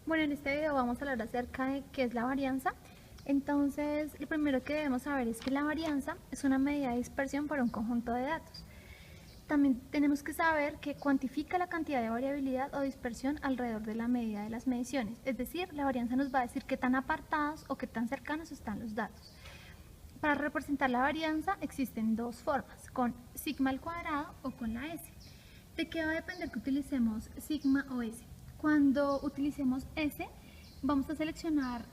Bueno, en este video vamos a hablar acerca de qué es la varianza. Entonces, lo primero que debemos saber es que la varianza es una medida de dispersión para un conjunto de datos. También tenemos que saber que cuantifica la cantidad de variabilidad o dispersión alrededor de la medida de las mediciones. Es decir, la varianza nos va a decir qué tan apartados o qué tan cercanos están los datos. Para representar la varianza existen dos formas, con sigma al cuadrado o con la S. ¿De qué va a depender que utilicemos sigma o S? Cuando utilicemos S, vamos a seleccionar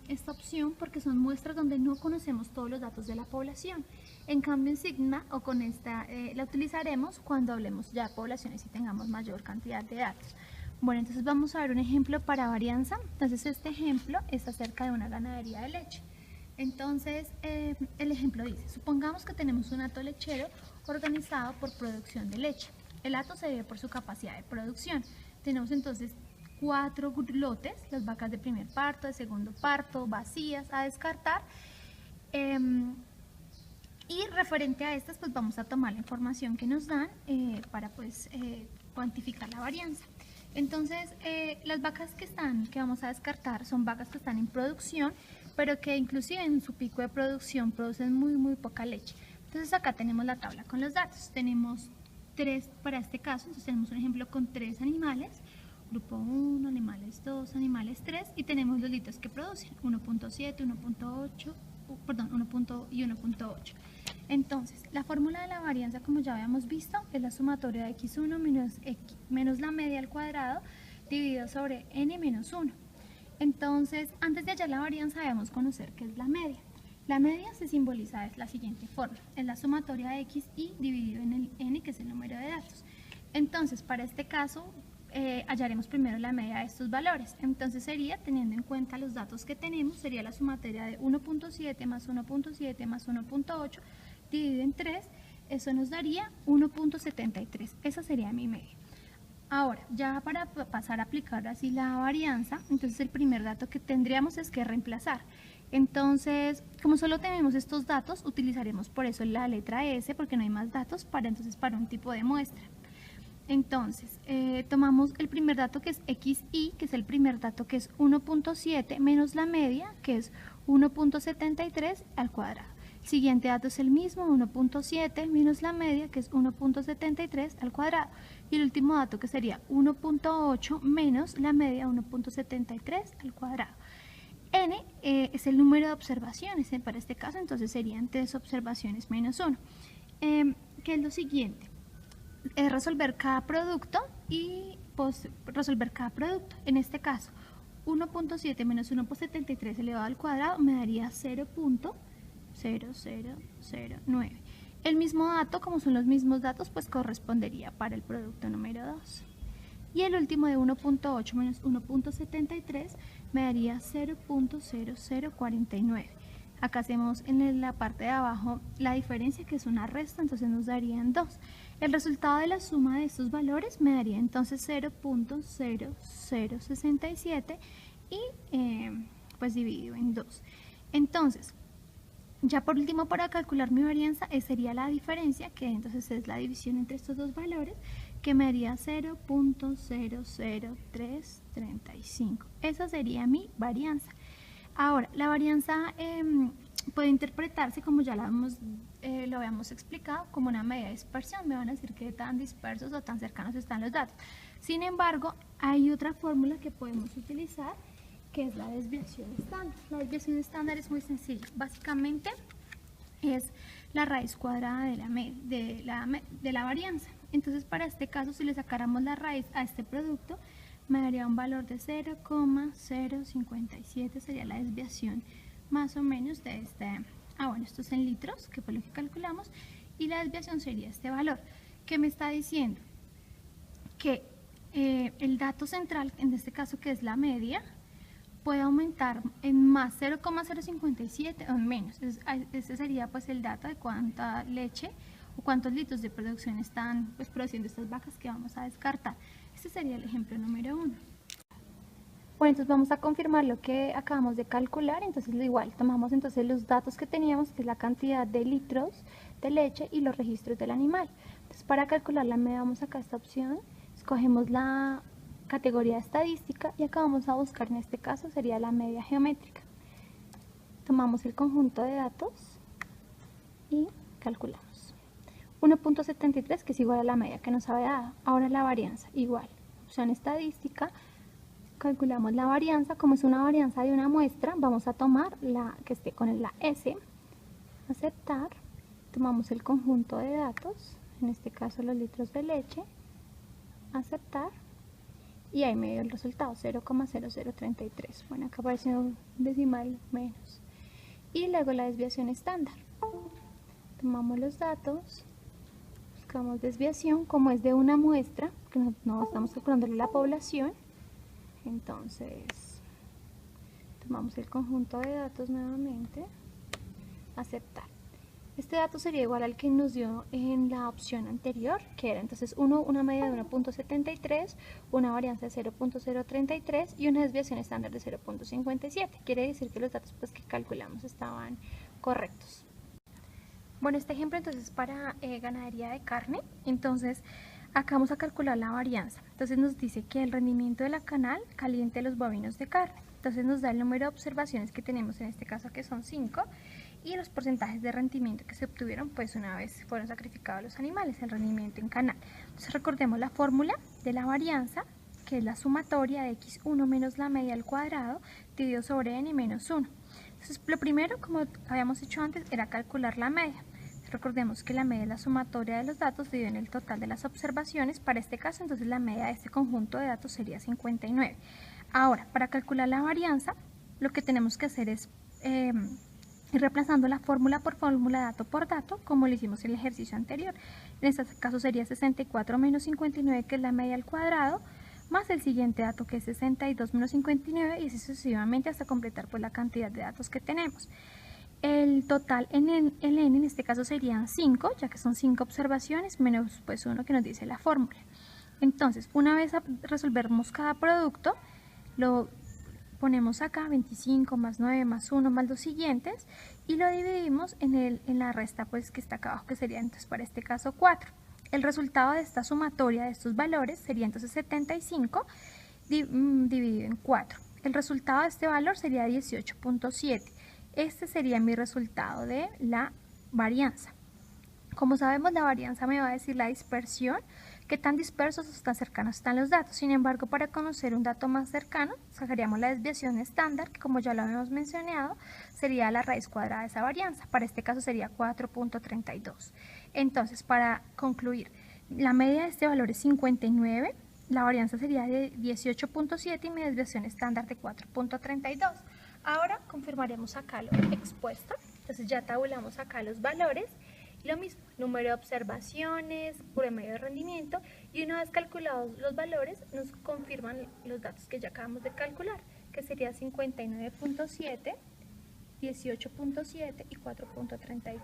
esta opción porque son muestras donde no conocemos todos los datos de la población. En cambio, en sigma o con esta la utilizaremos cuando hablemos ya de poblaciones y tengamos mayor cantidad de datos. Bueno, entonces vamos a ver un ejemplo para varianza. Entonces este ejemplo es acerca de una ganadería de leche. Entonces, el ejemplo dice, supongamos que tenemos un hato lechero organizado por producción de leche. El hato se divide por su capacidad de producción. Tenemos entonces 4 lotes, las vacas de primer parto, de segundo parto, vacías, a descartar. Y referente a estas, pues vamos a tomar la información que nos dan para cuantificar la varianza. Entonces, las vacas que vamos a descartar son vacas que están en producción, pero que inclusive en su pico de producción producen muy poca leche. Entonces acá tenemos la tabla con los datos. Tenemos 3 para este caso, entonces tenemos un ejemplo con 3 animales, grupo 1, animales 2, animales 3, y tenemos los litros que producen, 1.7, 1.8, perdón, 1. y 1.8. Entonces, la fórmula de la varianza, como ya habíamos visto, es la sumatoria de x1 menos la media al cuadrado dividido sobre n menos 1. Entonces, antes de hallar la varianza debemos conocer qué es la media. La media se simboliza de la siguiente forma, es la sumatoria de x y dividido en el n, que es el número de datos. Entonces, para este caso, hallaremos primero la media de estos valores. Entonces sería, teniendo en cuenta los datos que tenemos, sería la sumatoria de 1.7 más 1.7 más 1.8 dividido en 3, eso nos daría 1.73, esa sería mi media. Ahora, ya para pasar a aplicar así la varianza, entonces el primer dato que tendríamos es que reemplazar. Entonces, como solo tenemos estos datos, utilizaremos por eso la letra S, porque no hay más datos para un tipo de muestra. Entonces, tomamos el primer dato que es XI, que es el primer dato que es 1.7 menos la media, que es 1.73 al cuadrado. El siguiente dato es el mismo, 1.7 menos la media, que es 1.73 al cuadrado. Y el último dato que sería 1.8 menos la media, 1.73 al cuadrado. N es el número de observaciones para este caso, entonces serían 3 observaciones menos 1. ¿Qué es lo siguiente? Es resolver cada producto y resolver cada producto. En este caso, 1.7 menos 1.73 elevado al cuadrado me daría 0.0009. El mismo dato, como son los mismos datos, pues correspondería para el producto número 2. Y el último de 1.8 menos 1.73 me daría 0.0049. Acá hacemos en la parte de abajo la diferencia, que es una resta, entonces nos darían 2. El resultado de la suma de estos valores me daría entonces 0.0067 y pues dividido en 2. Entonces, ya por último, para calcular mi varianza, sería la diferencia, que entonces es la división entre estos dos valores, que me daría 0.00335. Esa sería mi varianza. Ahora, la varianza puede interpretarse, como ya lo habíamos explicado, como una medida de dispersión. Me van a decir qué tan dispersos o tan cercanos están los datos. Sin embargo, hay otra fórmula que podemos utilizar, que es la desviación estándar. La desviación estándar es muy sencilla. Básicamente es la raíz cuadrada de la varianza. Entonces, para este caso, si le sacáramos la raíz a este producto, me daría un valor de 0,057, sería la desviación más o menos de este. Bueno, esto es en litros, que fue lo que calculamos, y la desviación sería este valor, que me está diciendo que el dato central, en este caso que es la media, puede aumentar en más 0,057 o en menos. Ese sería pues el dato de cuánta leche o cuántos litros de producción están pues produciendo estas vacas que vamos a descartar. Este sería el ejemplo número 1. Bueno, entonces vamos a confirmar lo que acabamos de calcular. Entonces igual, tomamos entonces los datos que teníamos, que es la cantidad de litros de leche y los registros del animal. Entonces para calcular la media, vamos acá a esta opción, escogemos la categoría estadística y acá vamos a buscar, en este caso sería la media geométrica. Tomamos el conjunto de datos y calculamos 1.73, que es igual a la media que nos había dado. Ahora la varianza, igual, opción estadística, calculamos la varianza. Como es una varianza de una muestra, vamos a tomar la que esté con la S, aceptar, tomamos el conjunto de datos, en este caso los litros de leche, aceptar, y ahí me dio el resultado, 0,0033. Bueno, acá aparece un decimal menos. Y luego la desviación estándar. Tomamos los datos, buscamos desviación, como es de una muestra, que no estamos calculando la población, entonces tomamos el conjunto de datos nuevamente, aceptar. Este dato sería igual al que nos dio en la opción anterior, que era entonces una media de 1.73, una varianza de 0.033 y una desviación estándar de 0.57. Quiere decir que los datos pues, que calculamos estaban correctos. Bueno, este ejemplo entonces es para ganadería de carne. Entonces acá vamos a calcular la varianza. Entonces nos dice que el rendimiento de la canal caliente de los bovinos de carne. Entonces nos da el número de observaciones que tenemos, en este caso que son 5, y los porcentajes de rendimiento que se obtuvieron pues una vez fueron sacrificados los animales, el rendimiento en canal. Entonces recordemos la fórmula de la varianza, que es la sumatoria de x1 menos la media al cuadrado dividido sobre n menos 1. Entonces lo primero, como habíamos hecho antes, era calcular la media. Recordemos que la media es la sumatoria de los datos dividido en el total de las observaciones. Para este caso, entonces la media de este conjunto de datos sería 59. Ahora, para calcular la varianza, lo que tenemos que hacer es ir reemplazando la fórmula por fórmula, dato por dato, como lo hicimos en el ejercicio anterior. En este caso sería 64 menos 59, que es la media al cuadrado, más el siguiente dato, que es 62 menos 59, y así sucesivamente hasta completar pues la cantidad de datos que tenemos. El total en el n en este caso serían 5, ya que son 5 observaciones, menos pues 1 que nos dice la fórmula. Entonces, una vez resolvemos cada producto, lo ponemos acá, 25 más 9 más 1 más los siguientes, y lo dividimos en la resta pues que está acá abajo, que sería entonces para este caso 4. El resultado de esta sumatoria de estos valores sería entonces 75 dividido en 4. El resultado de este valor sería 18.7. Este sería mi resultado de la varianza. Como sabemos, la varianza me va a decir la dispersión, qué tan dispersos o tan cercanos están los datos. Sin embargo, para conocer un dato más cercano, sacaríamos la desviación estándar, que como ya lo habíamos mencionado, sería la raíz cuadrada de esa varianza. Para este caso sería 4.32. Entonces, para concluir, la media de este valor es 59, la varianza sería de 18.7 y mi desviación estándar de 4.32. Ahora confirmaremos acá lo expuesto. Entonces ya tabulamos acá los valores. Lo mismo, número de observaciones, promedio de rendimiento, y una vez calculados los valores nos confirman los datos que ya acabamos de calcular, que sería 59.7, 18.7 y 4.32.